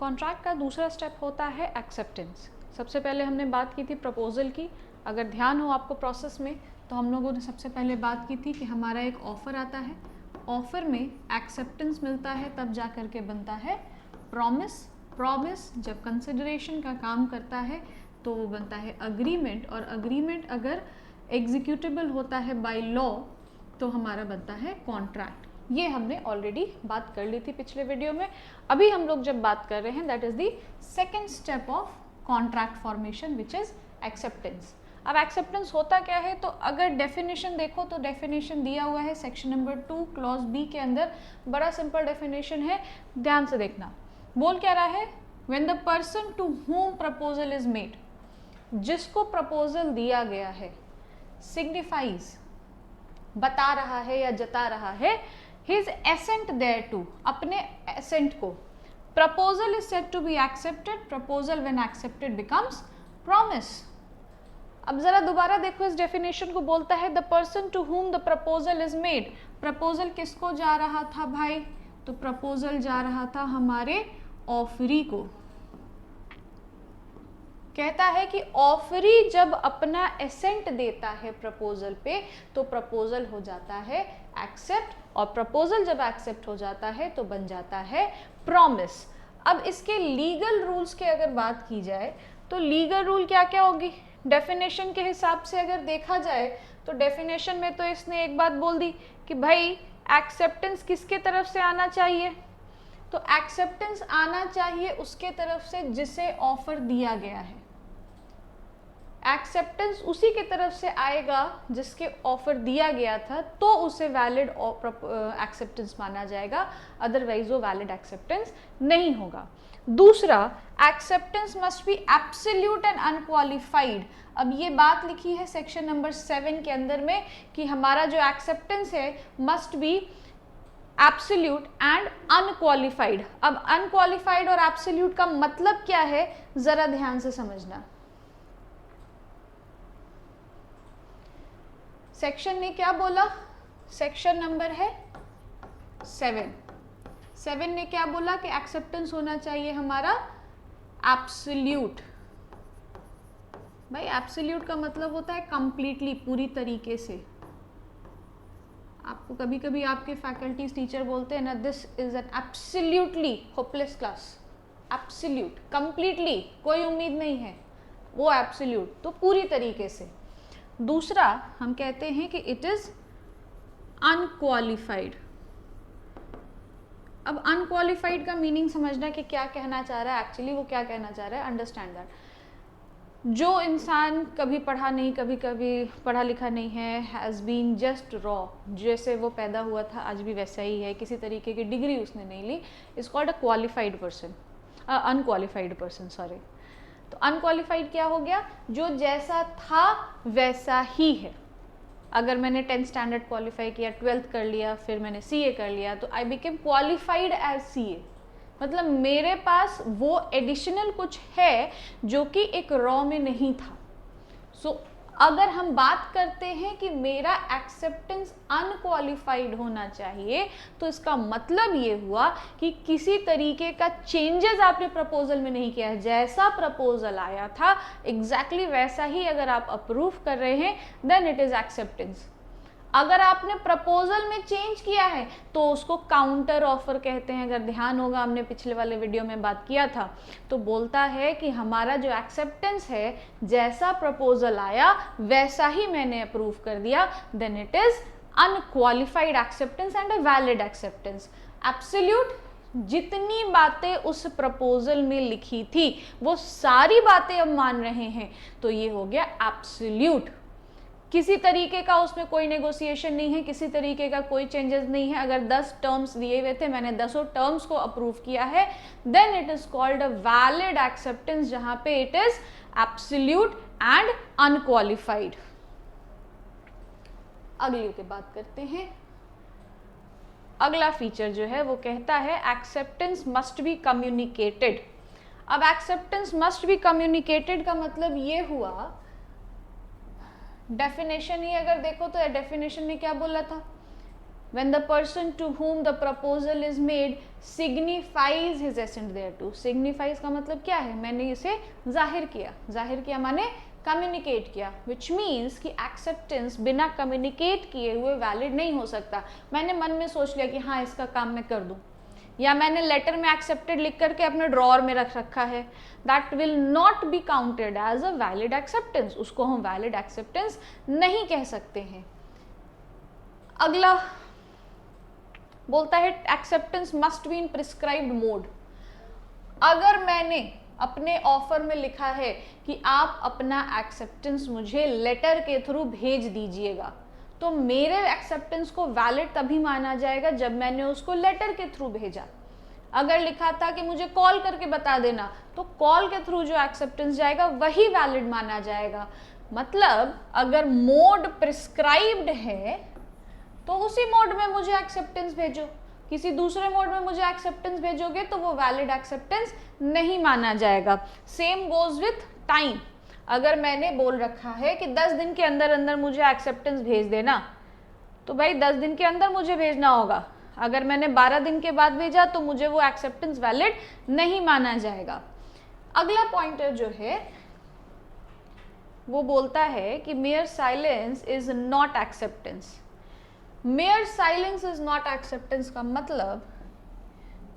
Contract का दूसरा step होता है एक्सेप्टेंस। सबसे पहले हमने बात की थी प्रपोजल की। अगर ध्यान हो आपको प्रोसेस में, तो हम लोगों ने सबसे पहले बात की थी कि हमारा एक ऑफ़र आता है, ऑफ़र में एक्सेप्टेंस मिलता है, तब जा कर के बनता है प्रॉमिस। प्रॉमिस जब कंसिडरेशन का काम करता है तो वो बनता है अग्रीमेंट, और अग्रीमेंट अगर एग्जीक्यूटेबल होता है बाय लॉ तो हमारा बनता है कॉन्ट्रैक्ट। ये हमने ऑलरेडी बात कर ली थी पिछले वीडियो में। अभी हम लोग जब बात कर रहे हैं that is the second step of contract formation which is acceptance. अब एक्सेप्टेंस होता क्या है, तो अगर डेफिनेशन देखो तो डेफिनेशन दिया हुआ है सेक्शन नंबर 2 क्लॉज बी के अंदर। बड़ा सिंपल डेफिनेशन है, ध्यान से देखना। बोल क्या रहा है, when the person to whom proposal is made, जिसको प्रपोजल दिया गया है, सिग्निफाइज बता रहा है या जता रहा है, his assent thereto, अपने assent को, proposal is said to be accepted, proposal when accepted becomes promise। अब जरा दोबारा देखो इस डेफिनेशन को, बोलता है the person to whom the proposal is made। Proposal किसको जा रहा था भाई, तो प्रपोजल जा रहा था हमारे ऑफरी को। कहता है कि ऑफरी जब अपना एसेंट देता है प्रपोजल पे तो प्रपोजल हो जाता है एक्सेप्ट, और प्रपोजल जब एक्सेप्ट हो जाता है तो बन जाता है प्रॉमिस। अब इसके लीगल रूल्स की अगर बात की जाए तो लीगल रूल क्या क्या होगी, डेफिनेशन के हिसाब से अगर देखा जाए तो डेफिनेशन में तो इसने एक बात बोल दी कि भाई एक्सेप्टेंस किसके तरफ से आना चाहिए, तो एक्सेप्टेंस आना चाहिए उसके तरफ से जिसे ऑफर दिया गया है। एक्सेप्टेंस उसी के तरफ से आएगा जिसके ऑफर दिया गया था, तो उसे वैलिड एक्सेप्टेंस माना जाएगा, अदरवाइज वो वैलिड एक्सेप्टेंस नहीं होगा। दूसरा, acceptance must be absolute and unqualified. अब ये बात लिखी है सेक्शन नंबर 7 के अंदर में कि हमारा जो एक्सेप्टेंस है must be absolute and unqualified. अब अनक्वालिफाइड और एब्सोल्यूट का मतलब क्या है, जरा ध्यान से समझना। सेक्शन ने क्या बोला, सेक्शन नंबर है 7 ने क्या बोला कि एक्सेप्टेंस होना चाहिए हमारा एब्सोल्यूट। भाई एब्सोल्यूट का मतलब होता है कंप्लीटली, पूरी तरीके से। आपको कभी कभी आपके फैकल्टीज टीचर बोलते हैं ना, this is an absolutely hopeless class. Absolute, completely, कोई उम्मीद नहीं है, वो एब्सोल्यूट, तो पूरी तरीके से। दूसरा हम कहते हैं कि इट इज अनक्वालिफाइड। अब अनक्वालिफाइड का मीनिंग समझना कि क्या कहना चाह रहा है, एक्चुअली वो क्या कहना चाह रहा है, अंडरस्टैंड दैट। जो इंसान कभी पढ़ा नहीं, कभी कभी पढ़ा लिखा नहीं है, हैज़ बीन जस्ट रॉ, जैसे वो पैदा हुआ था आज भी वैसा ही है, किसी तरीके की डिग्री उसने नहीं ली, is called a qualified person, unqualified person, sorry. तो अनक्वालिफाइड क्या हो गया, जो जैसा था वैसा ही है। अगर मैंने 10th स्टैंडर्ड क्वालिफाई किया, 12th कर लिया, फिर मैंने CA कर लिया, तो I became qualified as CA। मतलब मेरे पास वो एडिशनल कुछ है जो कि एक रॉ में नहीं था। सो अगर हम बात करते हैं कि मेरा एक्सेप्टेंस अनक्वालिफाइड होना चाहिए, तो इसका मतलब ये हुआ कि किसी तरीके का चेंजेस आपने प्रपोजल में नहीं किया है, जैसा प्रपोजल आया था एग्जैक्टली वैसा ही अगर आप अप्रूव कर रहे हैं, देन इट इज एक्सेप्टेंस। अगर आपने प्रपोजल में चेंज किया है तो उसको काउंटर ऑफर कहते हैं। अगर ध्यान होगा, हमने पिछले वाले वीडियो में बात किया था, तो बोलता है कि हमारा जो एक्सेप्टेंस है, जैसा प्रपोजल आया वैसा ही मैंने अप्रूव कर दिया, then it is unqualified acceptance and a valid acceptance. Absolute, जितनी बातें उस प्रपोजल में लिखी थी वो सारी बातें हम मान रहे हैं, तो ये हो गया एब्सोल्यूट। किसी तरीके का उसमें कोई नेगोशिएशन नहीं है, किसी तरीके का कोई चेंजेस नहीं है। अगर 10 टर्म्स दिए हुए थे, मैंने 10 टर्म्स को अप्रूव किया है, then it is called a valid acceptance, जहां पे it is absolute and unqualified. अगली की बात करते हैं। अगला फीचर जो है वो कहता है एक्सेप्टेंस मस्ट बी कम्युनिकेटेड। अब एक्सेप्टेंस मस्ट बी कम्युनिकेटेड का मतलब ये हुआ, डेफिनेशन ही अगर देखो तो डेफिनेशन में क्या बोला था when the person to whom the proposal is made signifies his assent thereto. signifies का मतलब क्या है, मैंने इसे जाहिर किया, जाहिर किया माने कम्युनिकेट किया, विच मीन्स कि एक्सेप्टेंस बिना कम्युनिकेट किए हुए वैलिड नहीं हो सकता। मैंने मन में सोच लिया कि हाँ इसका काम मैं कर दूं, या मैंने लेटर में एक्सेप्टेड लिख करके अपने ड्रॉअर में रख रखा है, that will not be counted as a valid acceptance, उसको हम वैलिड एक्सेप्टेंस नहीं कह सकते हैं। अगला बोलता है acceptance must be in prescribed mode. अगर मैंने अपने ऑफर में लिखा है कि आप अपना एक्सेप्टेंस मुझे लेटर के थ्रू भेज दीजिएगा, तो मेरे एक्सेप्टेंस को वैलिड तभी माना जाएगा जब मैंने उसको लेटर के थ्रू भेजा। अगर लिखा था कि मुझे कॉल करके बता देना, तो कॉल के थ्रू जो एक्सेप्टेंस जाएगा वही वैलिड माना जाएगा। मतलब अगर मोड प्रिस्क्राइब्ड है तो उसी मोड में मुझे एक्सेप्टेंस भेजो, किसी दूसरे मोड में मुझे एक्सेप्टेंस भेजोगे तो वो वैलिड एक्सेप्टेंस नहीं माना जाएगा। Same goes with time. अगर मैंने बोल रखा है कि 10 दिन के अंदर अंदर मुझे एक्सेप्टेंस भेज देना, तो भाई 10 दिन के अंदर मुझे भेजना होगा। अगर मैंने 12 दिन के बाद भेजा तो मुझे वो एक्सेप्टेंस वैलिड नहीं माना जाएगा। अगला पॉइंटर जो है वो बोलता है कि mayor silence is not acceptance. Mayor silence is not acceptance का मतलब,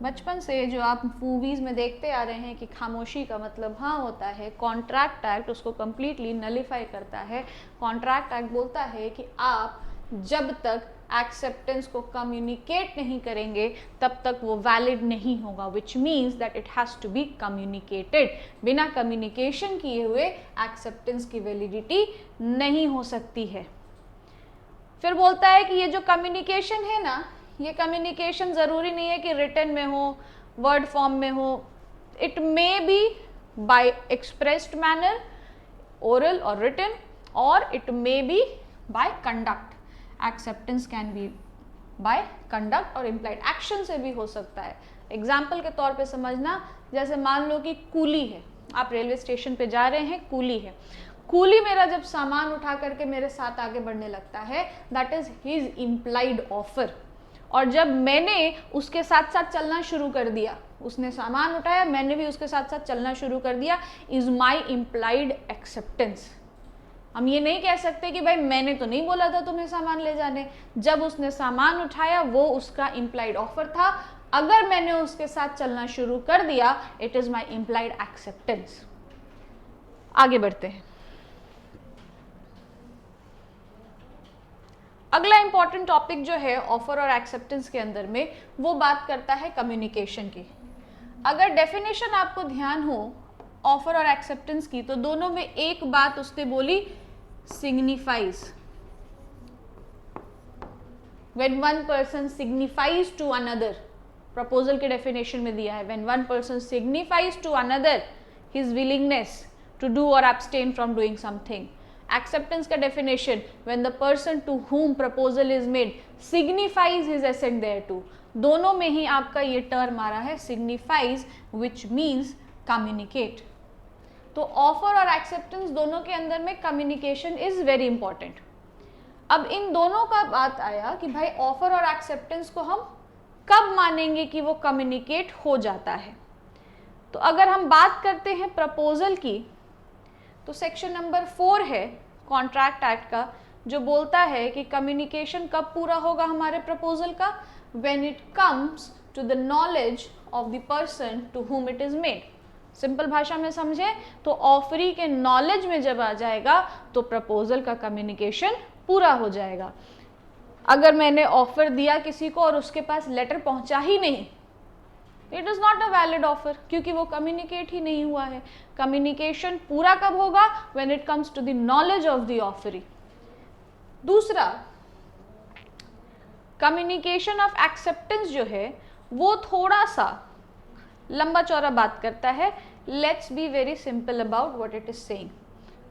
बचपन से जो आप मूवीज में देखते आ रहे हैं कि खामोशी का मतलब हाँ होता है, कॉन्ट्रैक्ट एक्ट उसको कंप्लीटली नलिफाई करता है। कॉन्ट्रैक्ट एक्ट बोलता है कि आप जब तक एक्सेप्टेंस को कम्युनिकेट नहीं करेंगे तब तक वो वैलिड नहीं होगा, which means that it has to be communicated. बिना कम्युनिकेशन किए हुए एक्सेप्टेंस की वैलिडिटी नहीं हो सकती है। फिर बोलता है कि ये जो कम्युनिकेशन है ना, ये कम्युनिकेशन ज़रूरी नहीं है कि रिटन में हो, वर्ड फॉर्म में हो। It may be by expressed manner, oral और रिटन, और it may be by conduct. Acceptance can be by conduct और इम्प्लाइड एक्शन से भी हो सकता है। एग्जाम्पल के तौर पे समझना, जैसे मान लो कि कूली है, आप रेलवे स्टेशन पे जा रहे हैं, कूली है, कूली मेरा जब सामान उठा करके मेरे साथ आगे बढ़ने लगता है, that is his implied offer. और जब मैंने उसके साथ साथ चलना शुरू कर दिया, उसने सामान उठाया, मैंने भी उसके साथ साथ चलना शुरू कर दिया, इज माई इम्प्लाइड एक्सेप्टेंस। हम ये नहीं कह सकते कि भाई मैंने तो नहीं बोला था तुम्हें सामान ले जाने, जब उसने सामान उठाया वो उसका इम्प्लाइड ऑफर था। अगर मैंने उसके साथ चलना शुरू कर दिया, it is my implied acceptance. आगे बढ़ते हैं। अगला इंपॉर्टेंट टॉपिक जो है ऑफर और एक्सेप्टेंस के अंदर में, वो बात करता है कम्युनिकेशन की। अगर डेफिनेशन आपको ध्यान हो ऑफर और एक्सेप्टेंस की, तो दोनों में एक बात उसने बोली, signifies. When one person signifies to another, proposal के डेफिनेशन में दिया है, when one person signifies to another his willingness to do और abstain from doing something. Acceptance का definition, when the person to whom proposal is made signifies his assent thereto। दोनों में ही आपका ये टर्म आ रहा है signifies, which means communicate। तो offer और एक्सेप्टेंस दोनों के अंदर में कम्युनिकेशन इज वेरी इंपॉर्टेंट। अब इन दोनों का बात आया कि भाई ऑफर और एक्सेप्टेंस को हम कब मानेंगे कि वो कम्युनिकेट हो जाता है। तो अगर हम बात करते हैं प्रपोजल की, तो सेक्शन नंबर 4 है कॉन्ट्रैक्ट एक्ट का, जो बोलता है कि कम्युनिकेशन कब पूरा होगा हमारे प्रपोजल का, when it comes to the knowledge of the person to whom it is made. Simple भाषा में समझे तो ऑफरी के नॉलेज में जब आ जाएगा तो प्रपोजल का कम्युनिकेशन पूरा हो जाएगा। अगर मैंने ऑफर दिया किसी को और उसके पास लेटर पहुंचा ही नहीं, it is not a valid offer, क्योंकि वो कम्युनिकेट ही नहीं हुआ है। कम्युनिकेशन पूरा कब होगा, when it comes to the knowledge of the offeree. दूसरा, कम्युनिकेशन ऑफ एक्सेप्टेंस जो है वो थोड़ा सा लंबा चौड़ा बात करता है। Let's be very simple about what it is saying.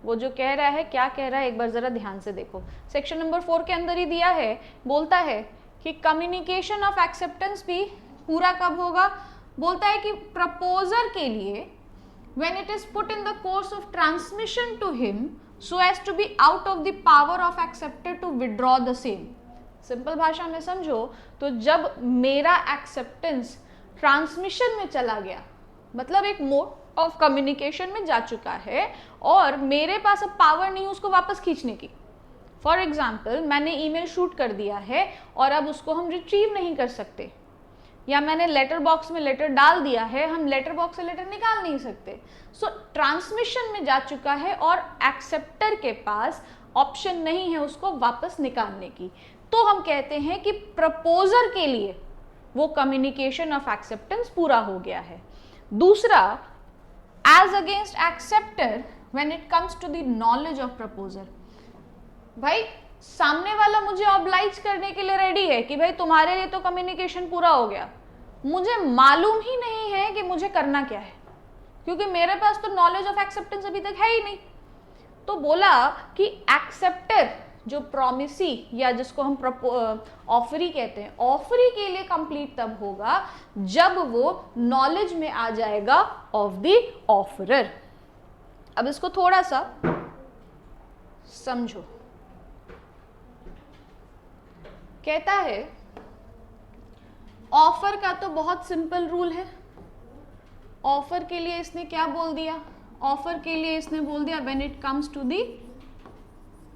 वो जो कह रहा है, क्या कह रहा है, एक बार जरा ध्यान से देखो। सेक्शन नंबर 4 के अंदर ही दिया है, बोलता है कि कम्युनिकेशन ऑफ एक्सेप्टेंस भी पूरा कब होगा। बोलता है कि प्रपोजर के लिए when it is put in the course of transmission to him so as to be out of the power of acceptor to withdraw the same। Simple भाषा में समझो तो जब मेरा एक्सेप्टेंस ट्रांसमिशन में चला गया, मतलब एक मोड ऑफ कम्युनिकेशन में जा चुका है और मेरे पास अब पावर नहीं उसको वापस खींचने की। फॉर एग्जाम्पल, मैंने ईमेल शूट कर दिया है और अब उसको हम रिट्रीव नहीं कर सकते, या मैंने लेटर बॉक्स में लेटर डाल दिया है, हम लेटर बॉक्स से लेटर निकाल नहीं सकते। सो ट्रांसमिशन में जा चुका है और एक्सेप्टर के पास ऑप्शन नहीं है उसको वापस निकालने की, तो हम कहते हैं कि प्रपोजर के लिए वो कम्युनिकेशन ऑफ एक्सेप्टेंस पूरा हो गया है। दूसरा, as against acceptor when it comes to the knowledge of proposer, भाई सामने वाला मुझे ऑब्लाइज करने के लिए रेडी है कि भाई तुम्हारे लिए तो कम्युनिकेशन पूरा हो गया, मुझे मालूम ही नहीं है कि मुझे करना क्या है, क्योंकि मेरे पास तो नॉलेज ऑफ एक्सेप्टेंस अभी तक है ही नहीं। तो बोला कि एक्सेप्टर जो प्रॉमिसी या जिसको हम ऑफरी कहते हैं, ऑफरी के लिए कंप्लीट तब होगा जब वो नॉलेज में आ जाएगा ऑफ द ऑफरर। अब इसको थोड़ा सा समझो। कहता है ऑफर का तो बहुत सिंपल रूल है। ऑफर के लिए इसने क्या बोल दिया? ऑफर के लिए इसने बोल दिया when it comes to the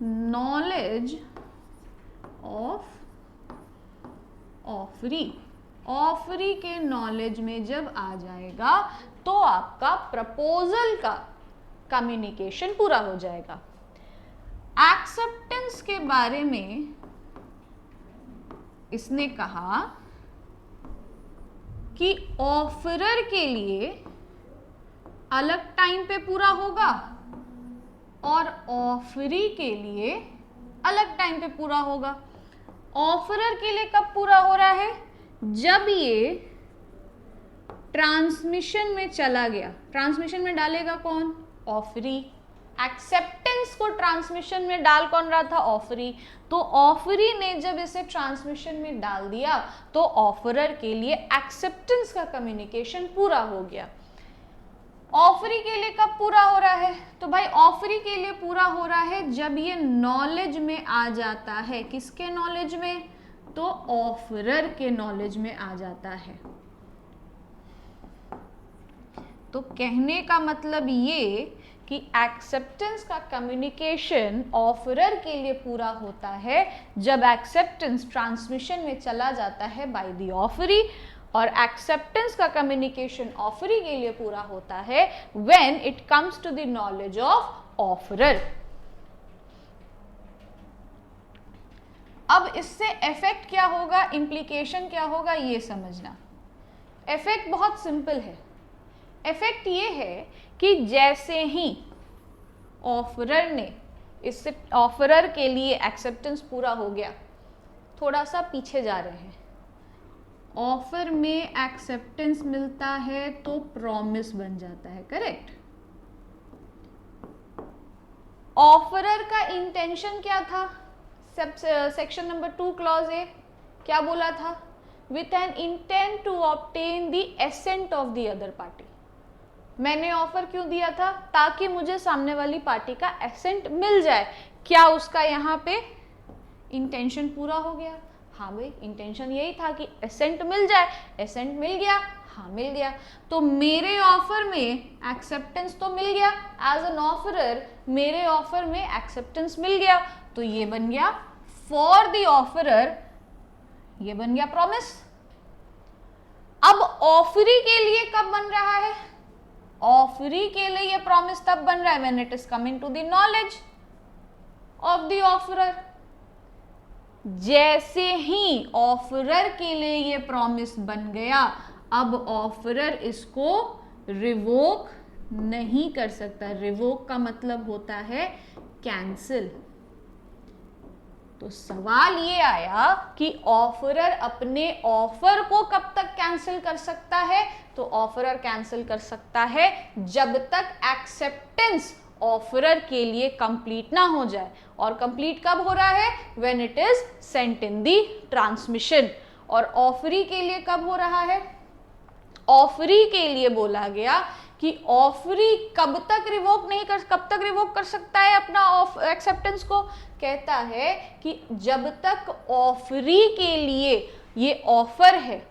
knowledge of offeree, offeree के नॉलेज में जब आ जाएगा तो आपका प्रपोजल का कम्युनिकेशन पूरा हो जाएगा। एक्सेप्टेंस के बारे में इसने कहा कि ऑफरर के लिए अलग टाइम पे पूरा होगा और ऑफरी के लिए अलग टाइम पे पूरा होगा। ऑफरर के लिए कब पूरा हो रहा है? जब ये ट्रांसमिशन में चला गया। ट्रांसमिशन में डालेगा कौन? ऑफरी। एक्सेप्टेंस को ट्रांसमिशन में डाल कौन रहा था? ऑफरी। तो ऑफरी ने जब इसे ट्रांसमिशन में डाल दिया तो ऑफरर के लिए एक्सेप्टेंस का कम्युनिकेशन पूरा हो गया। ऑफरी के लिए कब पूरा हो रहा है? तो भाई ऑफरी के लिए पूरा हो रहा है जब ये नॉलेज में आ जाता है। किसके नॉलेज में? तो ऑफरर के नॉलेज में आ जाता है। तो कहने का मतलब ये कि एक्सेप्टेंस का कम्युनिकेशन ऑफरर के लिए पूरा होता है जब एक्सेप्टेंस ट्रांसमिशन में चला जाता है बाय द ऑफरी, और एक्सेप्टेंस का कम्युनिकेशन ऑफरी के लिए पूरा होता है when it comes to the knowledge of offeror. अब इससे इफेक्ट क्या होगा, इम्प्लीकेशन क्या होगा, ये समझना। इफेक्ट बहुत सिंपल है। इफेक्ट ये है कि जैसे ही ऑफरर ने इससे ऑफरर के लिए एक्सेप्टेंस पूरा हो गया, थोड़ा सा पीछे जा रहे हैं, ऑफर में एक्सेप्टेंस मिलता है तो प्रॉमिस बन जाता है, करेक्ट। ऑफरर का इंटेंशन क्या था? सेक्शन नंबर 2 क्लॉज ए क्या बोला था? With an intent to obtain the assent of the other party. मैंने ऑफर क्यों दिया था? ताकि मुझे सामने वाली पार्टी का एसेंट मिल जाए। क्या उसका यहाँ पे इंटेंशन पूरा हो गया? हाँ भाई, इंटेंशन यही था कि एसेंट मिल जाए। एसेंट मिल गया? हाँ मिल गया। तो मेरे ऑफर में एक्सेप्टेंस तो मिल गया। एज एन ऑफरर मेरे ऑफर में एक्सेप्टेंस मिल गया, तो ये बन गया फॉर द ऑफरर, ये बन गया प्रॉमिस। अब ऑफरी के लिए कब बन रहा है? ऑफरी के लिए ये प्रॉमिस तब बन रहा है when it is coming to the knowledge of the offerer. जैसे ही ऑफरर के लिए ये प्रॉमिस बन गया, अब ऑफरर इसको रिवोक नहीं कर सकता। रिवोक का मतलब होता है कैंसिल। तो सवाल ये आया कि ऑफरर अपने ऑफर को कब तक कैंसिल कर सकता है? तो ऑफरर कैंसिल कर सकता है जब तक एक्सेप्टेंस ऑफरर के लिए कंप्लीट ना हो जाए। और कंप्लीट कब हो रहा है? When it is sent in the transmission. और ऑफरी के लिए कब हो रहा है? ऑफरी के लिए बोला गया कि ऑफरी कब तक रिवोक कर सकता है अपना एक्सेप्टेंस को? कहता है कि जब तक ऑफरी के लिए ये ऑफर है,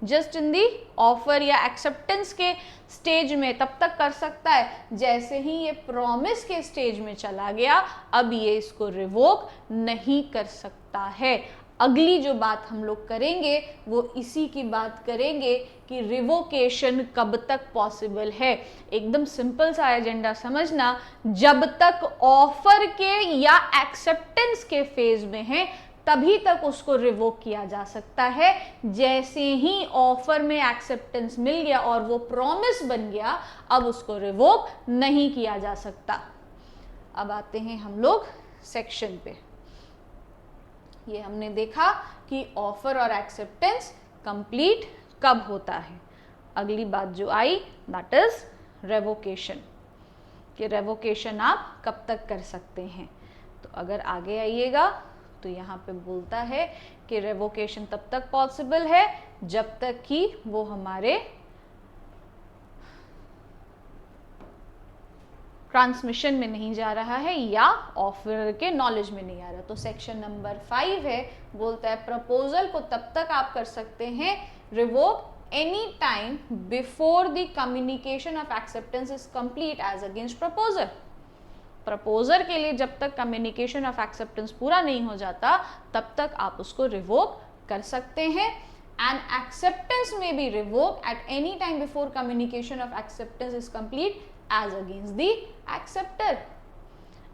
जस्ट इन दी ऑफर या एक्सेप्टेंस के स्टेज में, तब तक कर सकता है। जैसे ही ये प्रॉमिस के स्टेज में चला गया, अब ये इसको रिवोक नहीं कर सकता है। अगली जो बात हम लोग करेंगे वो इसी की बात करेंगे कि रिवोकेशन कब तक पॉसिबल है। एकदम सिंपल सा एजेंडा समझना, जब तक ऑफर के या एक्सेप्टेंस के फेज में है तभी तक उसको रिवोक किया जा सकता है। जैसे ही ऑफर में एक्सेप्टेंस मिल गया और वो प्रॉमिस बन गया, अब उसको रिवोक नहीं किया जा सकता। अब आते हैं हम लोग सेक्शन पे। ये हमने देखा कि ऑफर और एक्सेप्टेंस कंप्लीट कब होता है। अगली बात जो आई दैट इज रेवोकेशन, कि रेवोकेशन आप कब तक कर सकते हैं। तो अगर आगे आइएगा तो यहाँ पे बोलता है कि रेवोकेशन तब तक पॉसिबल है जब तक कि वो हमारे ट्रांसमिशन में नहीं जा रहा है या ऑफर के नॉलेज में नहीं आ रहा। तो सेक्शन नंबर 5 है, बोलता है प्रपोजल को तब तक आप कर सकते हैं revoke any time before the communication of acceptance is complete as against proposal. Proposer के लिए जब तक कम्युनिकेशन ऑफ एक्सेप्टेंस पूरा नहीं हो जाता तब तक आप उसको रिवोक कर सकते हैं। एंड एक्सेप्टेंस में भी revoke at any time before communication of acceptance is complete as against the acceptor.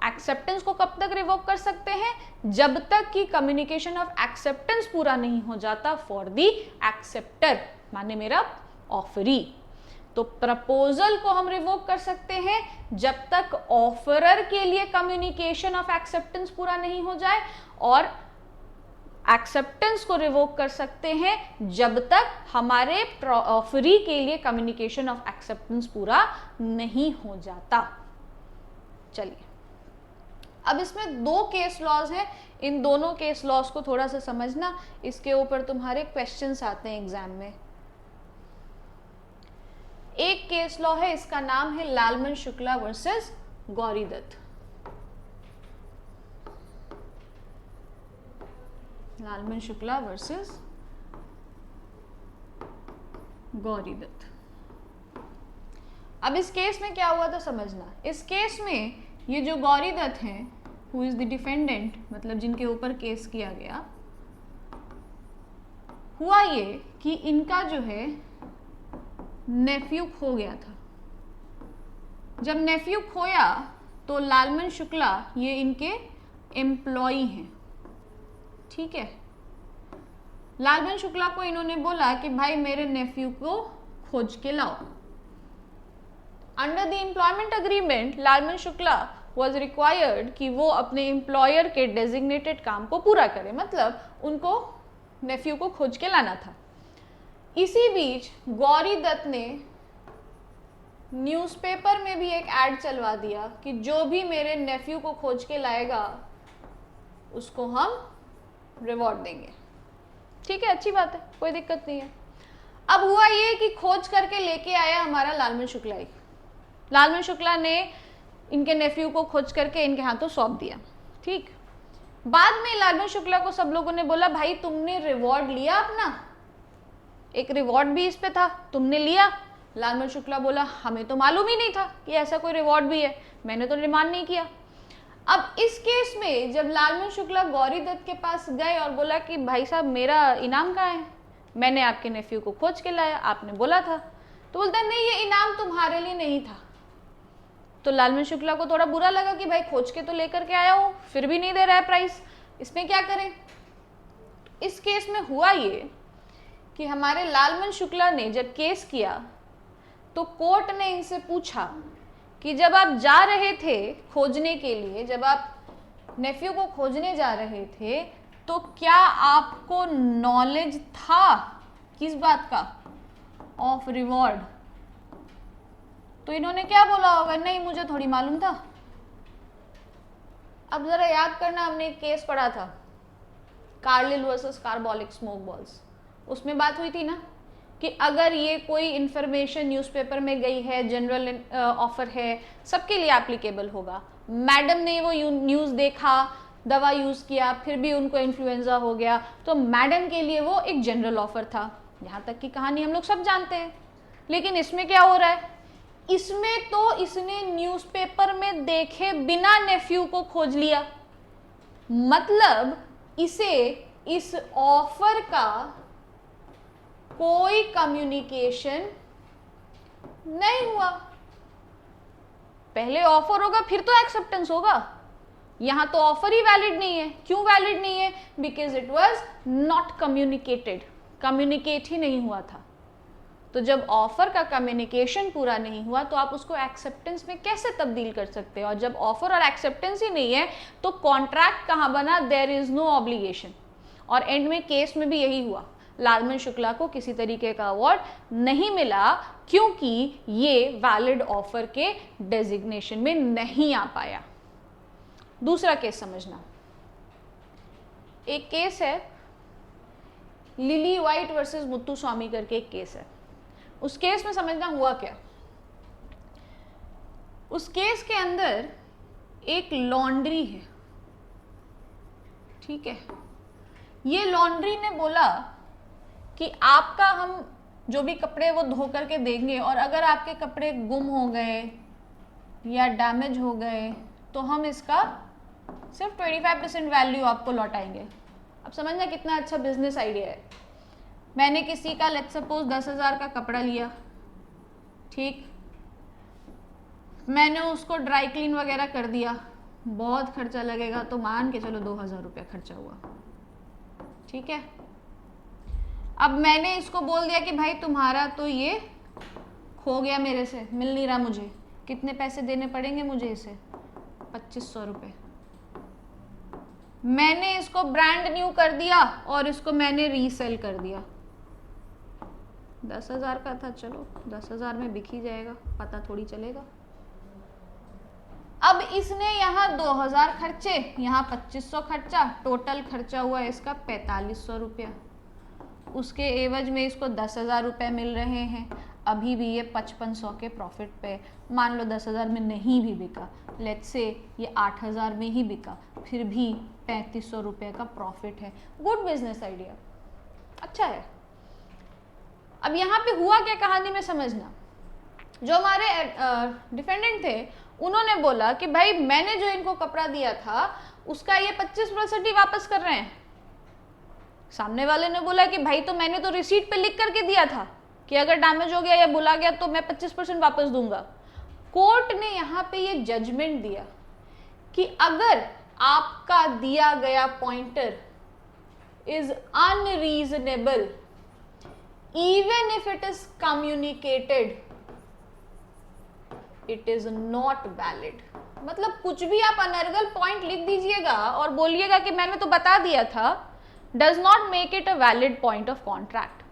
Acceptance को कब तक रिवोक कर सकते हैं? जब तक कि कम्युनिकेशन ऑफ एक्सेप्टेंस पूरा नहीं हो जाता फॉर द एक्सेप्टर, माने मेरा ऑफरी। तो प्रपोजल को हम रिवोक कर सकते हैं जब तक ऑफरर के लिए कम्युनिकेशन ऑफ एक्सेप्टेंस पूरा नहीं हो जाए, और एक्सेप्टेंस को रिवोक कर सकते हैं जब तक हमारे ऑफरी के लिए कम्युनिकेशन ऑफ एक्सेप्टेंस पूरा नहीं हो जाता। चलिए, अब इसमें 2 केस लॉज हैं, इन दोनों केस लॉज को थोड़ा सा समझना, इसके ऊपर तुम्हारे क्वेश्चंस आते हैं एग्जाम में। एक केस लॉ है, इसका नाम है लालमन शुक्ला वर्सेस गौरी दत्त। लालमन शुक्ला वर्सेस गौरी दत्त। अब इस केस में क्या हुआ था समझना। इस केस में ये जो गौरी दत्त हैं, हु इज द डिफेंडेंट, मतलब जिनके ऊपर केस किया गया, हुआ ये कि इनका जो है नेफ्यू खो गया था। जब नेफ्यू खोया तो लालमन शुक्ला ये इनके एम्प्लॉई हैं, ठीक है। लालमन शुक्ला को इन्होंने बोला कि भाई मेरे नेफ्यू को खोज के लाओ। Under the employment agreement Lalman Shukla was required कि वो अपने एम्प्लॉयर के डेजिग्नेटेड काम को पूरा करे, मतलब उनको नेफ्यू को खोज के लाना था। इसी बीच गौरी दत्त ने न्यूज़पेपर में भी एक एड चलवा दिया कि जो भी मेरे नेफ्यू को खोज के लाएगा उसको हम रिवॉर्ड देंगे। ठीक है, अच्छी बात है, कोई दिक्कत नहीं है। अब हुआ ये कि खोज करके लेके आया हमारा लालमन शुक्ला ही। लालमन शुक्ला ने इनके नेफ्यू को खोज करके इनके हाथों सौंप दिया, ठीक। बाद में लालमन शुक्ला को सब लोगों ने बोला भाई तुमने रिवॉर्ड लिया अपना, एक रिवॉर्ड भी इस पे था, तुमने लिया? लालमन शुक्ला बोला हमें तो मालूम ही नहीं था कि ऐसा कोई रिवॉर्ड भी है, मैंने तो डिमांड नहीं किया। अब इस केस में जब लालमन शुक्ला गौरी दत्त के पास गए और बोला कि भाई साहब मेरा इनाम कहाँ है, मैंने आपके नेफ्यू को खोज के लाया, आपने बोला था, तो बोलता है नहीं ये इनाम तुम्हारे लिए नहीं था। तो लालमन शुक्ला को थोड़ा बुरा लगा कि भाई खोज के तो लेकर के आया हूँ, फिर भी नहीं दे रहा है प्राइस, इसमें क्या करें। इस केस में हुआ ये कि हमारे लालमन शुक्ला ने जब केस किया तो कोर्ट ने इनसे पूछा कि जब आप जा रहे थे खोजने के लिए, जब आप नेफ्यू को खोजने जा रहे थे तो क्या आपको नॉलेज था किस बात का, ऑफ रिवॉर्ड। तो इन्होंने क्या बोला होगा, नहीं मुझे थोड़ी मालूम था। अब जरा याद करना, हमने एक केस पढ़ा था Carlill versus carbolic smoke balls, उसमें बात हुई थी ना कि अगर ये कोई इंफॉर्मेशन न्यूज़पेपर में गई है, जनरल ऑफर है, सबके लिए एप्लीकेबल होगा। मैडम ने वो न्यूज़ देखा, दवा यूज़ किया, फिर भी उनको इन्फ्लुएंजा हो गया, तो मैडम के लिए वो एक जनरल ऑफर था। यहाँ तक की कहानी हम लोग सब जानते हैं। लेकिन इसमें क्या हो रहा है, इसमें तो इसने न्यूज़पेपर में देखे बिना नेफ्यू को खोज लिया, मतलब इसे इस ऑफर का कोई कम्युनिकेशन नहीं हुआ। पहले ऑफर होगा फिर तो एक्सेप्टेंस होगा, यहां तो ऑफर ही वैलिड नहीं है। क्यों वैलिड नहीं है? Because it was not communicated, communicate ही नहीं हुआ था। तो जब ऑफर का कम्युनिकेशन पूरा नहीं हुआ तो आप उसको एक्सेप्टेंस में कैसे तब्दील कर सकते हो? और जब ऑफर और एक्सेप्टेंस ही नहीं है तो कॉन्ट्रैक्ट कहां बना? There is no obligation. और एंड में केस में भी यही हुआ, लालमन शुक्ला को किसी तरीके का अवार्ड नहीं मिला क्योंकि ये वैलिड ऑफर के डेजिग्नेशन में नहीं आ पाया। दूसरा केस समझना, एक केस है लिली वाइट वर्सेस मुत्तुस्वामी करके एक केस है। उस केस में समझना हुआ क्या, उस केस के अंदर एक लॉन्ड्री है, ठीक है। ये लॉन्ड्री ने बोला कि आपका हम जो भी कपड़े वो धो करके देंगे और अगर आपके कपड़े गुम हो गए या डैमेज हो गए तो हम इसका सिर्फ 25% वैल्यू आपको लौटाएंगे। अब समझना कितना अच्छा बिजनेस आइडिया है। मैंने किसी का लेट्स सपोज 10,000 का कपड़ा लिया, ठीक, मैंने उसको ड्राई क्लीन वगैरह कर दिया, बहुत खर्चा लगेगा तो मान के चलो 2,000 रुपया खर्चा हुआ, ठीक है। अब मैंने इसको बोल दिया कि भाई तुम्हारा तो ये खो गया, मेरे से मिल नहीं रहा मुझे, कितने पैसे देने पड़ेंगे मुझे इसे? 2,500 रुपये। मैंने इसको ब्रांड न्यू कर दिया और इसको मैंने रीसेल कर दिया। 10,000 का था, चलो 10,000 में बिक ही जाएगा, पता थोड़ी चलेगा। अब इसने यहाँ 2,000 खर्चे, यहाँ 2,500 खर्चा, टोटल खर्चा हुआ इसका 4,500 रुपया। उसके एवज में इसको 10,000 रुपये मिल रहे हैं। अभी भी ये 5,500 के प्रॉफिट पे, मान लो 10,000 में नहीं भी बिका, लेट्स से ये 8,000 में ही बिका, फिर भी 3,500 रुपये का प्रॉफिट है। गुड बिजनेस आइडिया, अच्छा है। अब यहाँ पे हुआ क्या कहानी में समझना, जो हमारे डिफेंडेंट थे उन्होंने बोला कि भाई मैंने जो इनको कपड़ा दिया था उसका ये 25% ही वापस कर रहे हैं। सामने वाले ने बोला कि भाई तो मैंने तो रिसीट पे लिख करके दिया था कि अगर डैमेज हो गया या भुला गया तो मैं 25% वापस दूंगा। कोर्ट ने यहाँ पे ये जजमेंट दिया कि अगर आपका दिया गया pointer is unreasonable even if it is communicated, it is not valid। मतलब कुछ भी आप अनर्गल पॉइंट लिख दीजिएगा और बोलिएगा कि मैंने तो बता दिया था, does not make it a valid point of contract।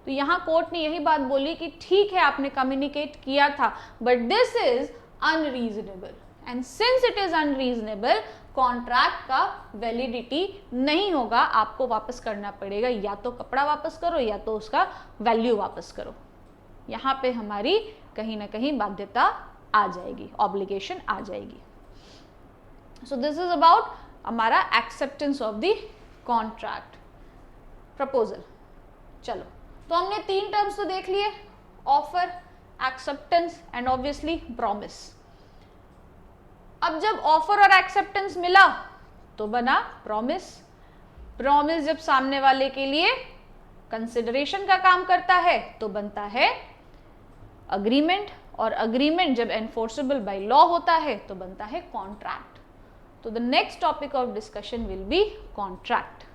तो यहाँ कोर्ट ने यही बात बोली कि ठीक है आपने कम्युनिकेट किया था, but this is unreasonable and since it is unreasonable, contract का वैलिडिटी नहीं होगा, आपको वापस करना पड़ेगा, या तो कपड़ा वापस करो या तो उसका वैल्यू वापस करो। यहाँ पे हमारी कहीं ना कहीं बाध्यता आ जाएगी, ऑब्लिगेशन आ जाएगी। सो दिस इज अबाउट हमारा acceptance of the contract proposal. चलो, तो हमने 3 टर्म्स तो देख लिए, offer, acceptance and obviously promise. अब जब ऑफर और एक्सेप्टेंस मिला तो बना प्रॉमिस। प्रॉमिस जब सामने वाले के लिए कंसिडरेशन का काम करता है तो बनता है अग्रीमेंट, और अग्रीमेंट जब एनफोर्सेबल बाय लॉ होता है तो बनता है कॉन्ट्रैक्ट। तो the next topic of discussion will be contract.